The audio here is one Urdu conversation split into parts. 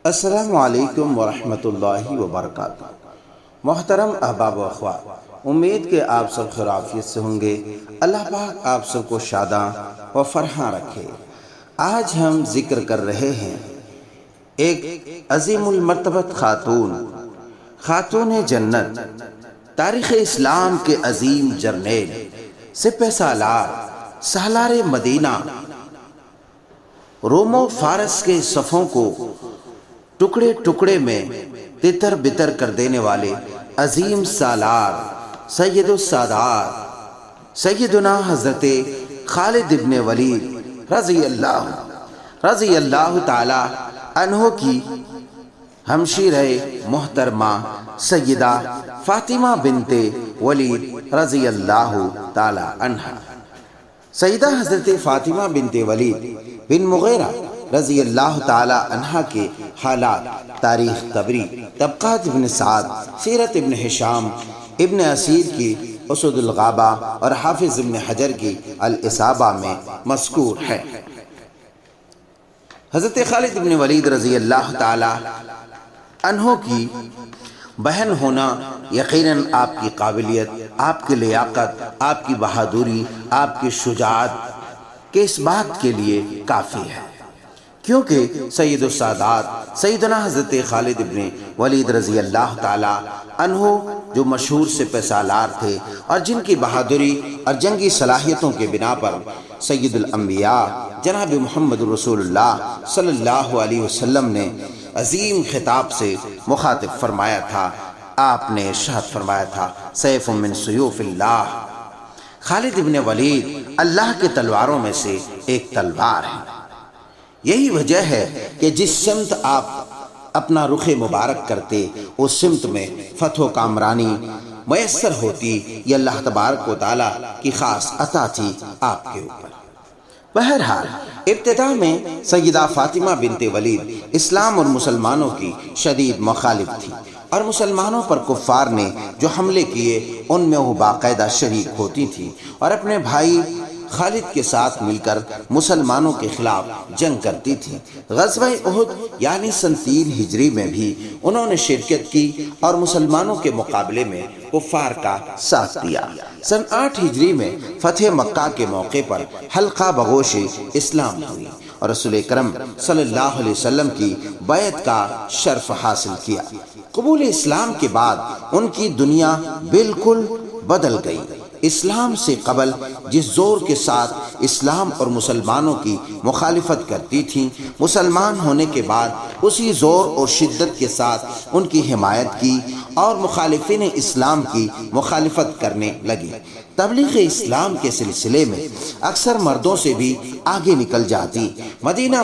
السلام علیکم ورحمۃ اللہ وبرکاتہ۔ محترم احباب و اخوات، امید کہ آپ سب خیر عافیت سے ہوں گے۔ اللہ پاک آپ سب کو شاداں و فرحاں رکھے۔ آج ہم ذکر کر رہے ہیں ایک عظیم المرتبت خاتون جنت، تاریخ اسلام کے عظیم جرنیل، سپہ سالار، سالار مدینہ، روم و فارس کے صفوں کو ٹکڑے ٹکڑے میں تتر بتر کر دینے والے عظیم سالار سید السادات سیدنا حضرت خالد ابن ولید رضی اللہ تعالی عنہ کی ہمشیرہ محترمہ سیدہ فاطمہ بنت ولید رضی اللہ تعالی عنہ۔ سیدہ حضرت فاطمہ بنت ولید بن مغیرہ رضی اللہ تعالی عنہ کے حالات، تاریخ طبری، طبقات ابن سعد، سیرت ابن ہشام، ابن اسیر کی اسد الغابہ اور حافظ ابن حجر کی الاصابہ میں مذکور ہے۔ حضرت خالد ابن ولید رضی اللہ تعالی عنہ کی بہن ہونا یقیناً آپ کی قابلیت، آپ کی لیاقت، آپ کی بہادری، آپ کی شجاعت کے اس بات کے لیے کافی ہے، کیونکہ سید السادات سیدنا حضرت خالد ابن ولید رضی اللہ تعالی عنہ جو مشہور سپہ سالار تھے اور جن کی بہادری اور جنگی صلاحیتوں کے بنا پر سید الانبیاء جناب محمد رسول اللہ صلی اللہ علیہ وسلم نے عظیم خطاب سے مخاطب فرمایا تھا۔ آپ نے ارشاد فرمایا تھا، سیف من سیوف اللہ، خالد ابن ولید اللہ کے تلواروں میں سے ایک تلوار ہے۔ یہی وجہ ہے کہ جس سمت آپ اپنا رخ مبارک کرتے، اس سمت میں فتح و کامرانی میسر ہوتی۔ یہ اللہ تبارک و تعالیٰ کی خاص عطا تھی آپ کے اوپر۔ بہرحال ابتدا میں سیدہ فاطمہ بنت ولید اسلام اور مسلمانوں کی شدید مخالف تھی، اور مسلمانوں پر کفار نے جو حملے کیے ان میں وہ باقاعدہ شریک ہوتی تھی، اور اپنے بھائی خالد کے ساتھ مل کر مسلمانوں کے خلاف جنگ کرتی تھی۔ غزوہ احد یعنی سن 3 ہجری میں بھی انہوں نے شرکت کی اور مسلمانوں کے مقابلے میں کفار کا ساتھ دیا۔ سن 8 ہجری میں فتح مکہ کے موقع پر حلقہ بغوش اسلام ہوئی اور رسول اکرم صلی اللہ علیہ وسلم کی بیعت کا شرف حاصل کیا۔ قبول اسلام کے بعد ان کی دنیا بالکل بدل گئی۔ اسلام سے قبل جس زور کے ساتھ اسلام اور مسلمانوں کی مخالفت کرتی تھیں، مسلمان ہونے کے بعد اسی زور اور شدت کے ساتھ ان کی حمایت کی اور مخالفین اسلام کی مخالفت کرنے لگی۔ تبلیغ اسلام کے سلسلے میں اکثر مردوں سے بھی آگے نکل جاتی۔ مدینہ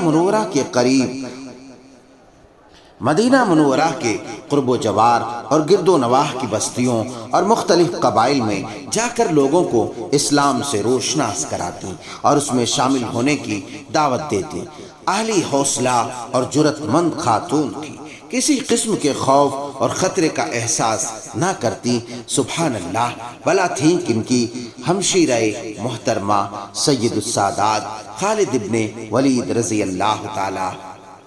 منورہ کے قرب و جوار اور گرد و نواح کی بستیوں اور مختلف قبائل میں جا کر لوگوں کو اسلام سے روشناس کراتی اور اس میں شامل ہونے کی دعوت دیتی۔ اعلی حوصلہ اور جرأت مند خاتون تھی، کسی قسم کے خوف اور خطرے کا احساس نہ کرتی۔ سبحان اللہ، بلا تھیں کن کی ہمشیرہ محترمہ سید السادات خالد ابن ولید رضی اللہ تعالی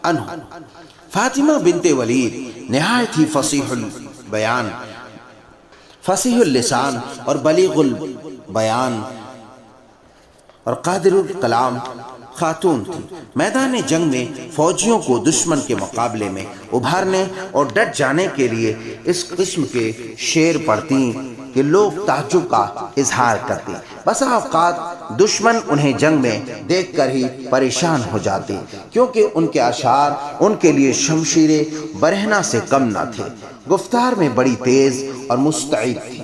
عنہ۔ فاطمہ بنت ولید نہایت ہی فصیح اللسان اور بلیغ البیان اور قادر الکلام خاتون تھی۔ میدان جنگ میں فوجیوں کو دشمن کے مقابلے میں ابھارنے اور ڈٹ جانے کے لیے اس قسم کے شعر پڑھتی کہ لوگ تعجب کا اظہار کرتے۔ بسا اوقات دشمن انہیں جنگ میں دیکھ کر ہی پریشان ہو جاتے، کیونکہ ان کے اشعار ان کے لیے شمشیر برہنہ سے کم نہ تھے۔ گفتار میں بڑی تیز اور مستعد تھی،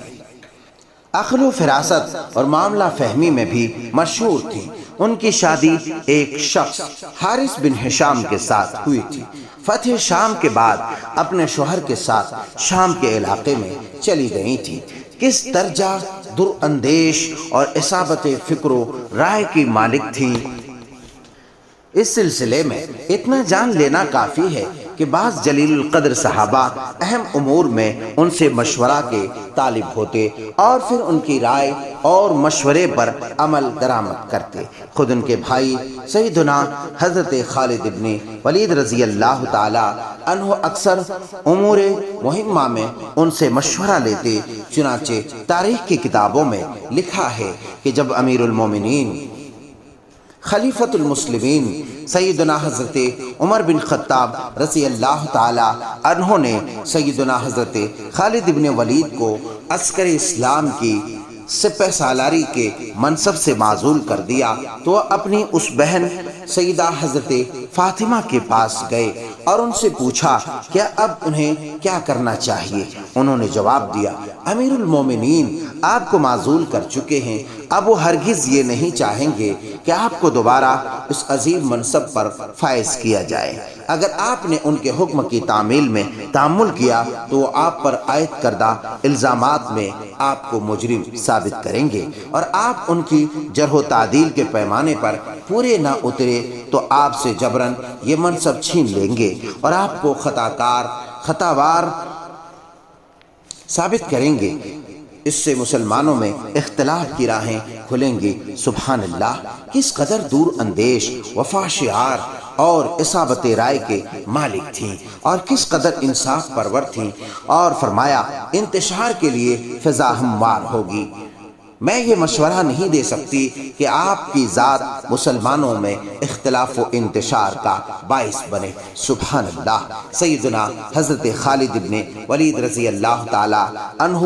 عقل و فراست اور معاملہ فہمی میں بھی مشہور تھی۔ ان کی شادی ایک شخص حارث بن ہشام کے ساتھ ہوئی تھی۔ فتح شام کے بعد اپنے شوہر کے ساتھ شام کے علاقے میں چلی گئی تھی۔ کس درجہ دراندیش اور اصابت فکر و رائے کی مالک تھی، اس سلسلے میں اتنا جان لینا کافی ہے کہ بعض جلیل القدر صحابہ اہم امور میں ان سے مشورہ کے طالب ہوتے اور پھر ان کی رائے اور مشورے پر عمل درآمد کرتے۔ خود ان کے بھائی سیدنا حضرت خالد ابن ولید رضی اللہ تعالی عنہ اکثر امور مہمہ میں ان سے مشورہ لیتے۔ چنانچہ تاریخ کی کتابوں میں لکھا ہے کہ جب امیر المومنین خلیفۃ المسلمین سیدنا حضرت عمر بن خطاب رضی اللہ تعالی عنہ نے سیدنا حضرت خالد بن ولید کو عسکر اسلام کی سپہ سالاری کے منصب سے معزول کر دیا تو وہ اپنی اس بہن سیدہ حضرت فاطمہ کے پاس گئے اور ان سے پوچھا کہ اب انہیں کیا کرنا چاہیے۔ انہوں نے جواب دیا، امیر المومنین آپ کو معزول کر چکے ہیں، اب وہ ہرگز یہ نہیں چاہیں گے کہ آپ کو دوبارہ اس عظیم منصب پر فائز کیا جائے۔ اگر آپ نے ان کے حکم کی تعمیل میں تعامل کیا تو وہ آپ پر عائد کردہ الزامات میں آپ کو مجرم ثابت کریں گے، اور آپ ان کی جرح و تعدیل کے پیمانے پر پورے نہ اترے تو آپ سے جبراً یہ منصب چھین لیں گے اور آپ کو خطاوار ثابت کریں گے۔ اس سے مسلمانوں میں اختلاف کی راہیں کھلیں گی۔ سبحان اللہ، کس قدر دور اندیش، وفا شعار اور اصابت رائے کے مالک تھیں اور کس قدر انصاف پرور تھیں، اور فرمایا انتشار کے لیے فضا ہموار ہوگی۔ میں یہ مشورہ نہیں دے سکتی کہ آپ کی ذات مسلمانوں میں اختلاف و انتشار کا باعث بنے۔ سبحان اللہ۔ سیدنا حضرت خالد ابن ولید رضی اللہ تعالی عنہ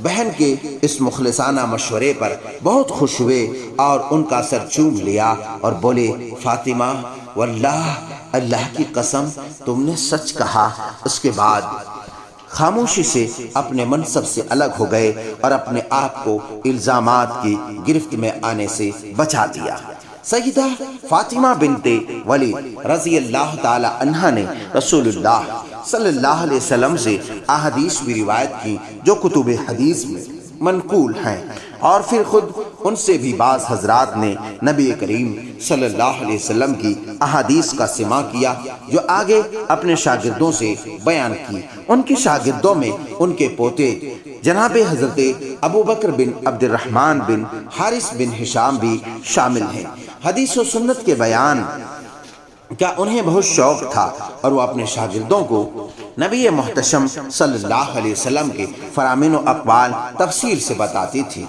بہن کے اس مخلصانہ مشورے پر بہت خوش ہوئے اور ان کا سر چوم لیا اور بولے، فاطمہ واللہ، اللہ کی قسم تم نے سچ کہا۔ اس کے بعد خاموشی سے اپنے منصب سے الگ ہو گئے اور اپنے آپ کو الزامات کی گرفت میں آنے سے بچا دیا۔ سیدہ فاطمہ بنت ولید رضی اللہ تعالی عنہا نے رسول اللہ صلی اللہ علیہ وسلم سے احادیث بھی روایت کی جو کتب حدیث میں منقول ہیں، اور پھر خود ان سے بھی بعض حضرات نے نبی کریم صلی اللہ علیہ وسلم کی احادیث کا سماع کیا جو آگے اپنے شاگردوں سے بیان کی۔ ان کے شاگردوں میں ان کے پوتے جناب حضرت ابو بکر بن عبد الرحمن بن حارث بن ہشام بھی شامل ہیں۔ حدیث و سنت کے بیان کا انہیں بہت شوق تھا اور وہ اپنے شاگردوں کو نبی محتشم صلی اللہ علیہ وسلم کے فرامین و اقوال تفصیل سے بتاتی تھی۔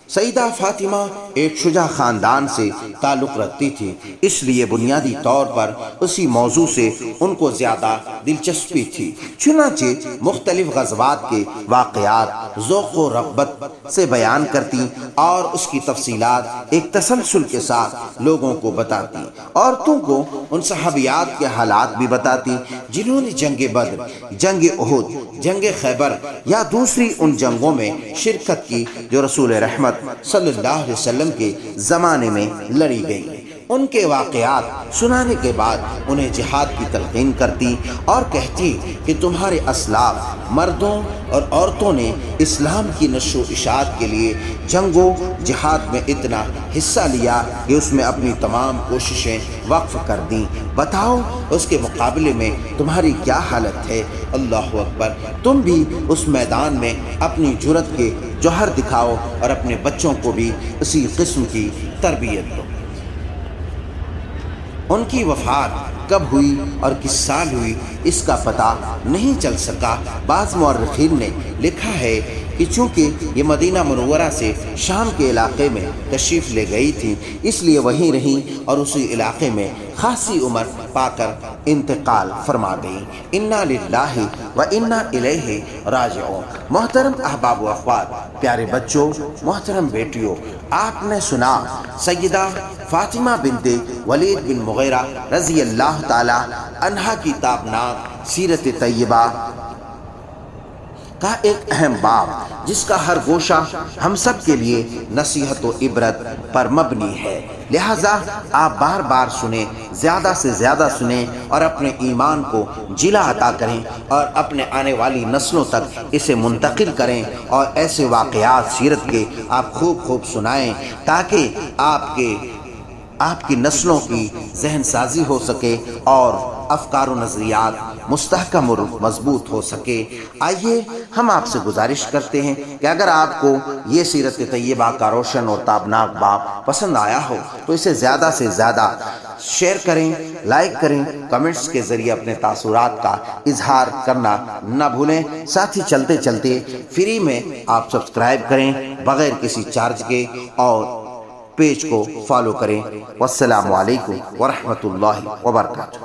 سیدہ فاطمہ ایک شجاع خاندان سے تعلق رکھتی تھی، اس لیے بنیادی طور پر اسی موضوع سے ان کو زیادہ دلچسپی تھی۔ چنانچہ مختلف غزوات کے واقعات ذوق و رغبت سے بیان کرتی اور اس کی تفصیلات ایک تسلسل کے ساتھ لوگوں کو بتاتی۔ عورتوں کو ان صحابیات کے حالات بھی بتاتی جنہوں نے جنگ بدر، جنگ احد، جنگ خیبر یا دوسری ان جنگوں میں شرکت کی جو رسول رحمت صلی اللہ علیہ وسلم کے زمانے میں لڑی گئی۔ ان کے واقعات سنانے کے بعد انہیں جہاد کی تلقین کرتی اور کہتی کہ تمہارے اسلاف مردوں اور عورتوں نے اسلام کی نشر و اشاعت کے لیے جنگ و جہاد میں اتنا حصہ لیا کہ اس میں اپنی تمام کوششیں وقف کر دیں۔ بتاؤ اس کے مقابلے میں تمہاری کیا حالت ہے؟ اللہ اکبر۔ تم بھی اس میدان میں اپنی جرأت کے جوہر دکھاؤ اور اپنے بچوں کو بھی اسی قسم کی تربیت دو۔ ان کی وفات کب ہوئی اور کس سال ہوئی اس کا پتہ نہیں چل سکا۔ بعض مورخین نے لکھا ہے کہ چونکہ یہ مدینہ منورہ سے شام کے علاقے میں تشریف لے گئی تھی اس لیے وہیں رہیں اور اسی علاقے میں خاصی عمر پا کر انتقال فرما گئی۔ انا للہ و انا الیہ راجعون۔ محترم احباب و اخوات، پیارے بچوں، محترم بیٹیوں، آپ نے سنا سیدہ فاطمہ بنت ولید بن مغیرہ رضی اللہ تعالی عنہا کی تابناک سیرت طیبہ کا ایک اہم باب جس کا ہر گوشہ ہم سب کے لیے نصیحت و عبرت پر مبنی ہے۔ لہٰذا آپ بار بار سنیں، زیادہ سے زیادہ سنیں اور اپنے ایمان کو جلا عطا کریں اور اپنے آنے والی نسلوں تک اسے منتقل کریں، اور ایسے واقعات سیرت کے آپ خوب سنائیں تاکہ آپ کی نسلوں کی ذہن سازی ہو سکے اور افکار و نظریات مستحکم اور مضبوط ہو سکے۔ آئیے ہم آپ سے گزارش کرتے ہیں کہ اگر آپ کو یہ سیرت طیبہ کا روشن اور تابناک باب پسند آیا ہو تو اسے زیادہ سے زیادہ شیئر کریں، لائک کریں، کمنٹس کے ذریعے اپنے تاثرات کا اظہار کرنا نہ بھولیں۔ ساتھ ہی چلتے چلتے فری میں آپ سبسکرائب کریں بغیر کسی چارج کے، اور پیج کو فالو کریں۔ والسلام علیکم ورحمۃ اللہ وبرکاتہ۔